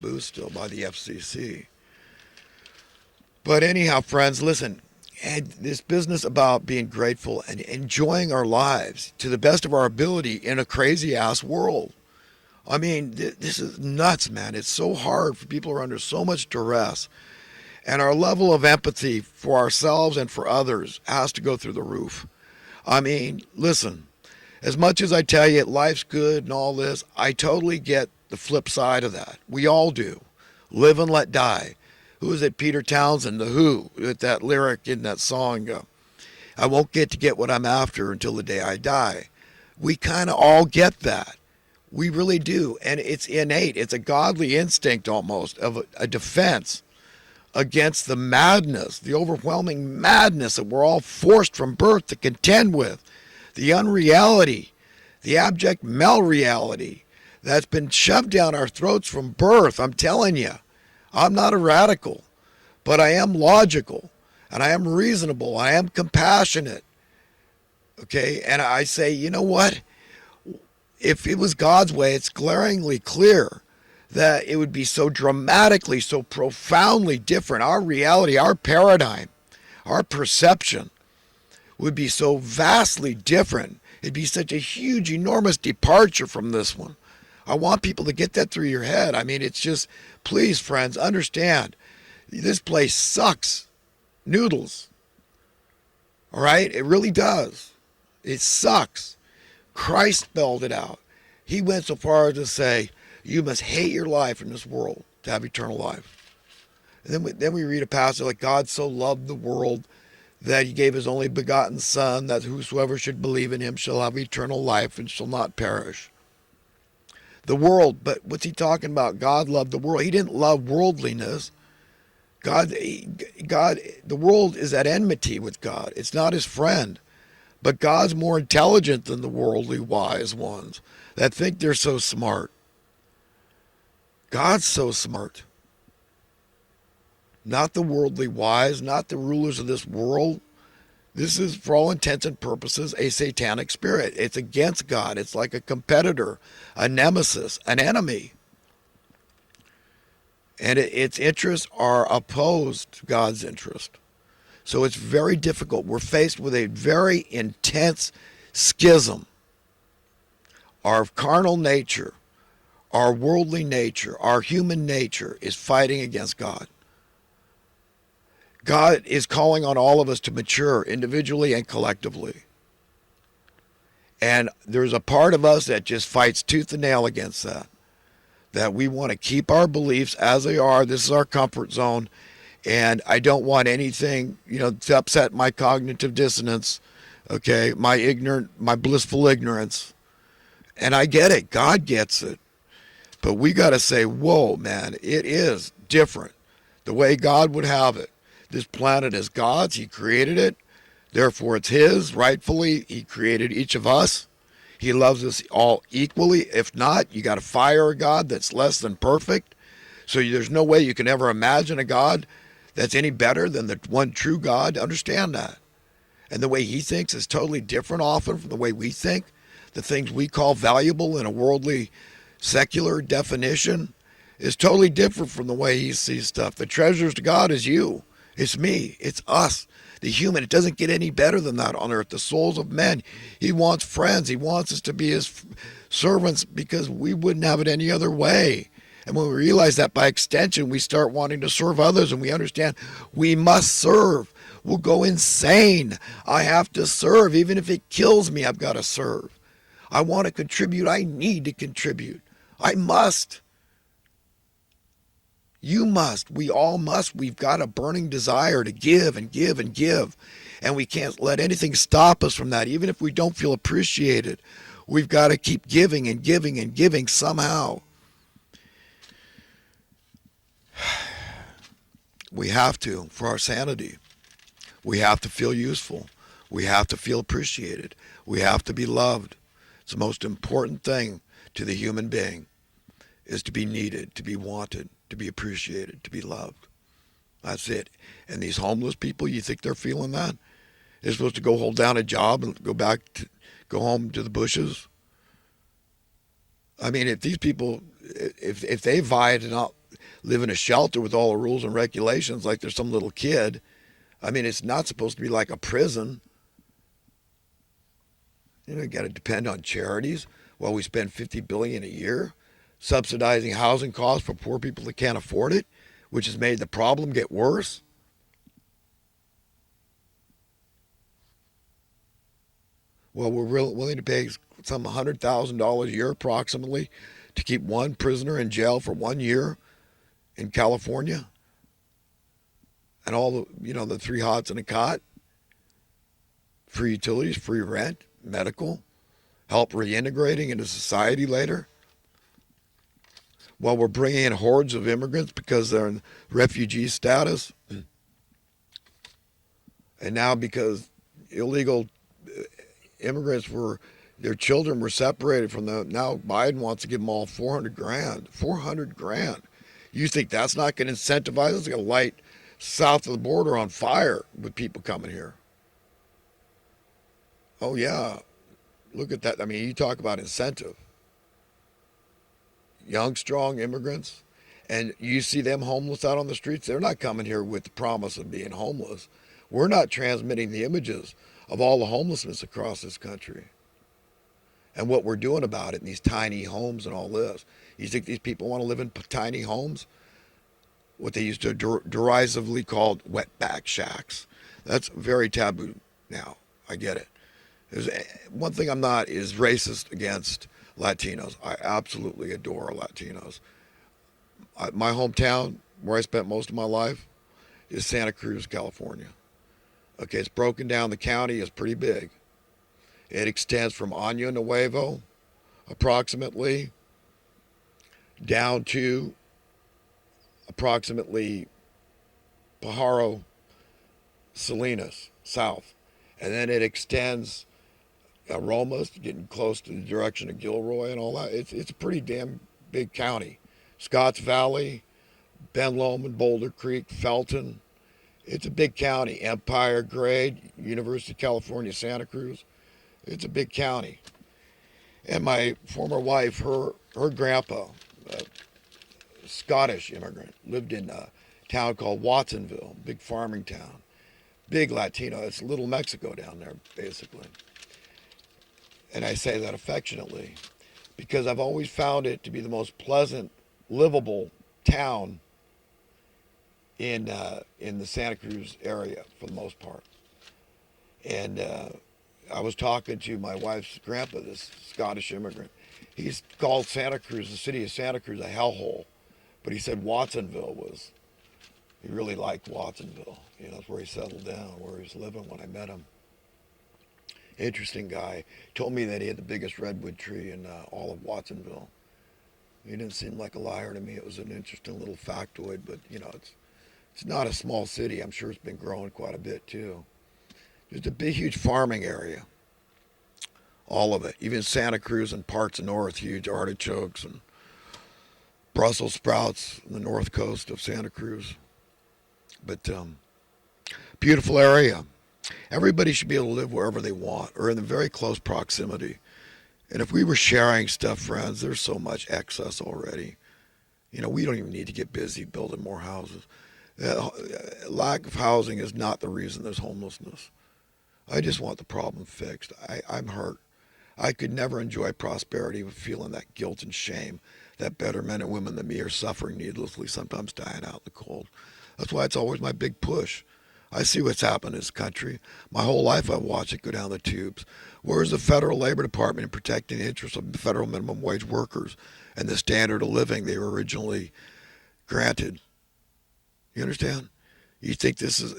boost still by the FCC. But anyhow, friends, listen. And this business about being grateful and enjoying our lives to the best of our ability in a crazy ass world. I mean, this is nuts, man. It's so hard for people who are under so much duress. And our level of empathy for ourselves and for others has to go through the roof. I mean, listen, as much as I tell you life's good and all this, I totally get the flip side of that. We all do. Live and let die. Who is it? Peter Townsend, The Who, with that lyric in that song, I won't get what I'm after until the day I die. We kind of all get that. We really do. And it's innate. It's a godly instinct almost of a defense against the madness, the overwhelming madness that we're all forced from birth to contend with, the unreality, the abject malreality that's been shoved down our throats from birth. I'm telling you, I'm not a radical, but I am logical, and I am reasonable. I am compassionate. Okay, and I say, you know what? If it was God's way, it's glaringly clear that it would be so dramatically, so profoundly different. Our reality, our paradigm, our perception would be so vastly different. It'd be such a huge, enormous departure from this one. I want people to get that through your head. I mean, it's just, please, friends, understand, this place sucks noodles. All right? It really does. It sucks. Christ spelled it out. He went so far as to say, you must hate your life in this world to have eternal life. And then we read a passage like, God so loved the world that he gave his only begotten Son, that whosoever should believe in him shall have eternal life and shall not perish. The world, but what's he talking about? God loved the world. He didn't love worldliness. The world is at enmity with God. It's not his friend. But God's more intelligent than the worldly wise ones that think they're so smart. God's so smart. Not the worldly wise, not the rulers of this world. This is, for all intents and purposes, a satanic spirit. It's against God. It's like a competitor, a nemesis, an enemy. And its interests are opposed to God's interest. So it's very difficult. We're faced with a very intense schism. Our carnal nature, our worldly nature, our human nature is fighting against God. God is calling on all of us to mature individually and collectively. And there's a part of us that just fights tooth and nail against that. That we want to keep our beliefs as they are. This is our comfort zone. And I don't want anything, to upset my cognitive dissonance, okay, my blissful ignorance. And I get it. God gets it. But we got to say, whoa, man, it is different. The way God would have it. This planet is God's. He created it. Therefore, it's his. Rightfully, he created each of us. He loves us all equally. If not, you got to fire a God that's less than perfect. So there's no way you can ever imagine a God that's any better than the one true God. Understand that. And the way he thinks is totally different often from the way we think. The things we call valuable in a worldly, secular definition is totally different from the way he sees stuff. The treasures to God is you. It's me. It's us. The human. It doesn't get any better than that on earth. The souls of men. He wants friends. He wants us to be his servants because we wouldn't have it any other way. And when we realize that, by extension, we start wanting to serve others, and we understand we must serve. We'll go insane. I have to serve. Even if it kills me, I've got to serve. I want to contribute. I need to contribute. I must. You must. We all must. We've got a burning desire to give and give and give. And we can't let anything stop us from that, even if we don't feel appreciated. We've got to keep giving and giving and giving somehow. We have to, for our sanity. We have to feel useful. We have to feel appreciated. We have to be loved. It's the most important thing to the human being, is to be needed, to be wanted, to be appreciated, to be loved. That's it. And these homeless people, you think they're feeling that? They're supposed to go hold down a job and go home to the bushes. I mean, if these people, if they vied live in a shelter with all the rules and regulations like they're some little kid. I mean, it's not supposed to be like a prison. You got to depend on charities while we spend $50 billion a year subsidizing housing costs for poor people that can't afford it, which has made the problem get worse. Well, we're willing to pay some $100,000 a year approximately to keep one prisoner in jail for 1 year in California, and all the three hots and a cot, free utilities, free rent, medical, help reintegrating into society later. While we're bringing in hordes of immigrants because they're in refugee status, and now because illegal immigrants their children were separated from them. Now Biden wants to give them all 400 grand. 400 grand. You think that's not going to incentivize us? It's going to light south of the border on fire with people coming here. Oh, yeah. Look at that. I mean, you talk about incentive. Young, strong immigrants, and you see them homeless out on the streets. They're not coming here with the promise of being homeless. We're not transmitting the images of all the homelessness across this country and what we're doing about it in these tiny homes and all this. You think these people want to live in tiny homes? What they used to derisively called wetback shacks. That's very taboo now. I get it. One thing I'm not is racist against Latinos. I absolutely adore Latinos. My hometown, where I spent most of my life, is Santa Cruz, California. Okay, it's broken down. The county is pretty big. It extends from Año Nuevo, approximately, down to approximately Pajaro, Salinas, south. And then it extends Aromas, getting close to the direction of Gilroy and all that. It's a pretty damn big county. Scotts Valley, Ben Lomond, Boulder Creek, Felton. It's a big county. Empire Grade, University of California, Santa Cruz. It's a big county. And my former wife, her grandpa, a Scottish immigrant, lived in a town called Watsonville, big farming town. Big Latino. It's little Mexico down there, basically. And I say that affectionately because I've always found it to be the most pleasant, livable town in the Santa Cruz area for the most part. And I was talking to my wife's grandpa, this Scottish immigrant. He's called Santa Cruz, the city of Santa Cruz, a hellhole. But he said Watsonville he really liked Watsonville. That's where he settled down, where he's living when I met him. Interesting guy. Told me that he had the biggest redwood tree in all of Watsonville. He didn't seem like a liar to me. It was an interesting little factoid, but it's not a small city. I'm sure it's been growing quite a bit too. Just a big, huge farming area. All of it. Even Santa Cruz and parts of north, huge artichokes and Brussels sprouts on the north coast of Santa Cruz. But beautiful area. Everybody should be able to live wherever they want or in a very close proximity. And if we were sharing stuff, friends, there's so much excess already. We don't even need to get busy building more houses. Lack of housing is not the reason there's homelessness. I just want the problem fixed. I'm hurt. I could never enjoy prosperity with feeling that guilt and shame that better men and women than me are suffering needlessly, sometimes dying out in the cold. That's why it's always my big push. I see what's happened in this country. My whole life I've watched it go down the tubes. Where's the federal labor department in protecting the interests of federal minimum wage workers and the standard of living they were originally granted? You understand? You think this is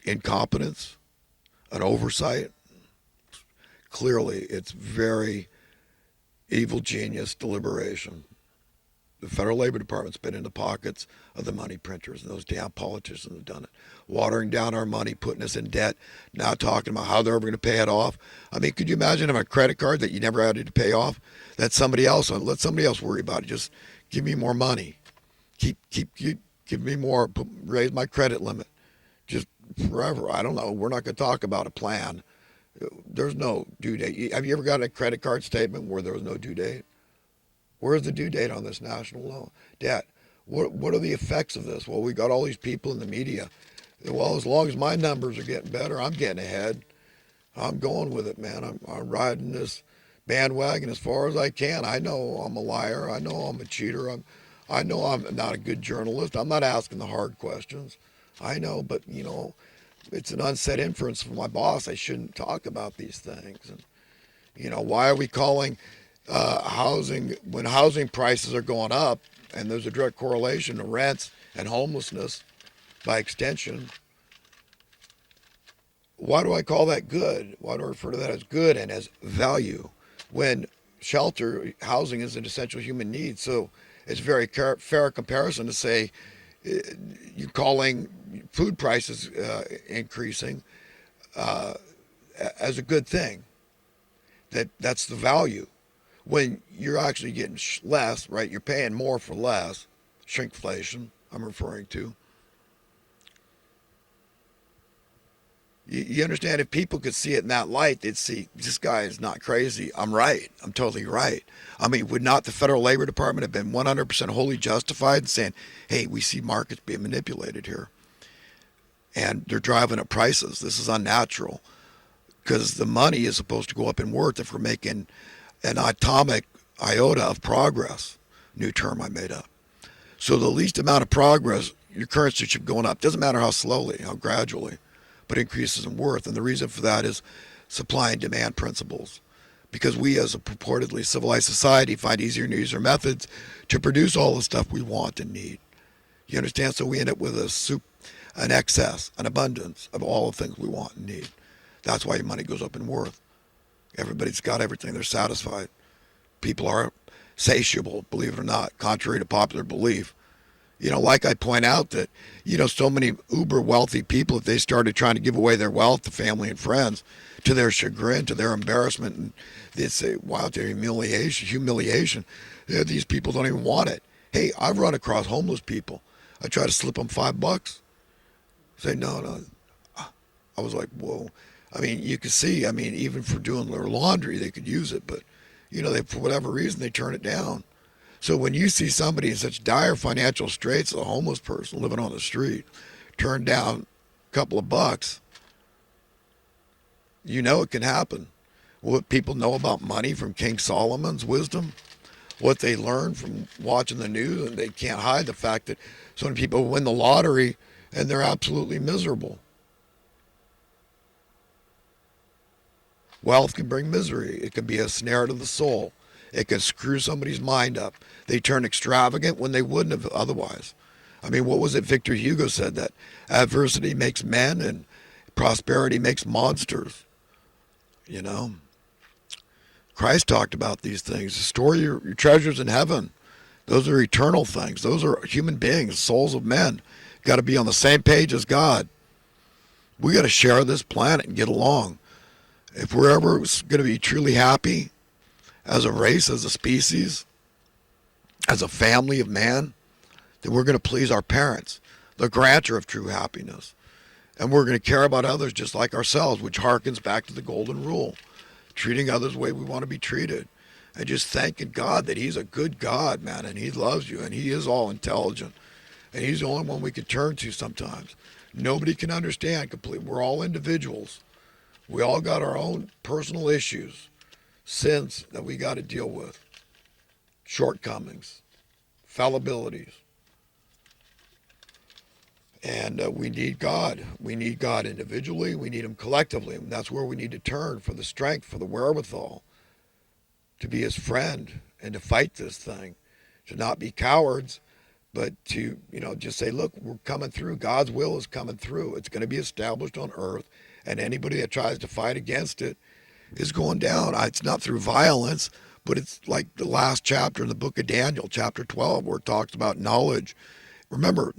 incompetence, an oversight? Clearly, it's very evil genius deliberation. The Federal Labor Department's been in the pockets of the money printers, and those damn politicians have done it. Watering down our money, putting us in debt, now talking about how they're ever going to pay it off. I mean, could you imagine having a credit card that you never had to pay off? Let somebody else worry about it. Just give me more money. Give me more, raise my credit limit. Just forever. I don't know. We're not going to talk about a plan. There's no due date. Have you ever got a credit card statement where there was no due date? Where's the due date on this national loan debt? What are the effects of this? Well, we got all these people in the media. Well, as long as my numbers are getting better, I'm getting ahead. I'm going with it, man. I'm riding this bandwagon as far as I can. I know I'm a liar. I know I'm a cheater. I know I'm not a good journalist. I'm not asking the hard questions. I know, but it's an unsaid inference from my boss. I shouldn't talk about these things. And why are we calling housing when housing prices are going up, and there's a direct correlation to rents and homelessness by extension? Why do I call that good? Why do I refer to that as good and as value when shelter, housing is an essential human need? So it's a very fair comparison to say you're calling food prices increasing as a good thing. That's the value. When you're actually getting less, right? You're paying more for less. Shrinkflation, I'm referring to. You understand, if people could see it in that light, they'd see this guy is not crazy. I'm right. I'm totally right. I mean, would not the Federal Labor Department have been 100% wholly justified in saying, hey, we see markets being manipulated here and they're driving up prices. This is unnatural because the money is supposed to go up in worth if we're making an atomic iota of progress. New term I made up. So the least amount of progress, your currency should be going up. Doesn't matter how slowly, how gradually, but increases in worth. And the reason for that is supply and demand principles. Because we as a purportedly civilized society find easier and easier methods to produce all the stuff we want and need. You understand? So we end up with an excess, an abundance of all the things we want and need. That's why your money goes up in worth. Everybody's got everything. They're satisfied. People are satiable, believe it or not, contrary to popular belief. Like I point out that, so many uber wealthy people, if they started trying to give away their wealth to family and friends, to their chagrin, to their embarrassment, and they'd say, wow, their humiliation, these people don't even want it. Hey, I've run across homeless people. I try to slip them $5. Say, no. I was like, whoa. I mean, you could see, even for doing their laundry, they could use it, but, for whatever reason, they turn it down. So when you see somebody in such dire financial straits, a homeless person living on the street, turn down a couple of bucks, it can happen. What people know about money from King Solomon's wisdom, what they learned from watching the news, and they can't hide the fact that so many people win the lottery and they're absolutely miserable. Wealth can bring misery. It can be a snare to the soul. It can screw somebody's mind up. They turn extravagant when they wouldn't have otherwise. What was it Victor Hugo said, that adversity makes men and prosperity makes monsters? Christ talked about these things. Store your treasures in heaven. Those are eternal things. Those are human beings, souls of men. Got to be on the same page as God. We got to share this planet and get along. If we're ever going to be truly happy as a race, as a species, as a family of man, then we're going to please our parents, the grantor of true happiness. And we're going to care about others just like ourselves, which harkens back to the golden rule, treating others the way we want to be treated. And just thanking God that he's a good God, man, and he loves you, and he is all intelligent. And he's the only one we can turn to sometimes. Nobody can understand completely. We're all individuals. We all got our own personal issues, sins that we got to deal with, shortcomings, fallibilities. And we need God. We need God individually. We need him collectively. And that's where we need to turn for the strength, for the wherewithal, to be his friend and to fight this thing, to not be cowards, but to, just say, look, we're coming through. God's will is coming through. It's going to be established on earth, and anybody that tries to fight against it is going down. It's not through violence, but it's like the last chapter in the book of Daniel, chapter 12, where it talks about knowledge. Remember,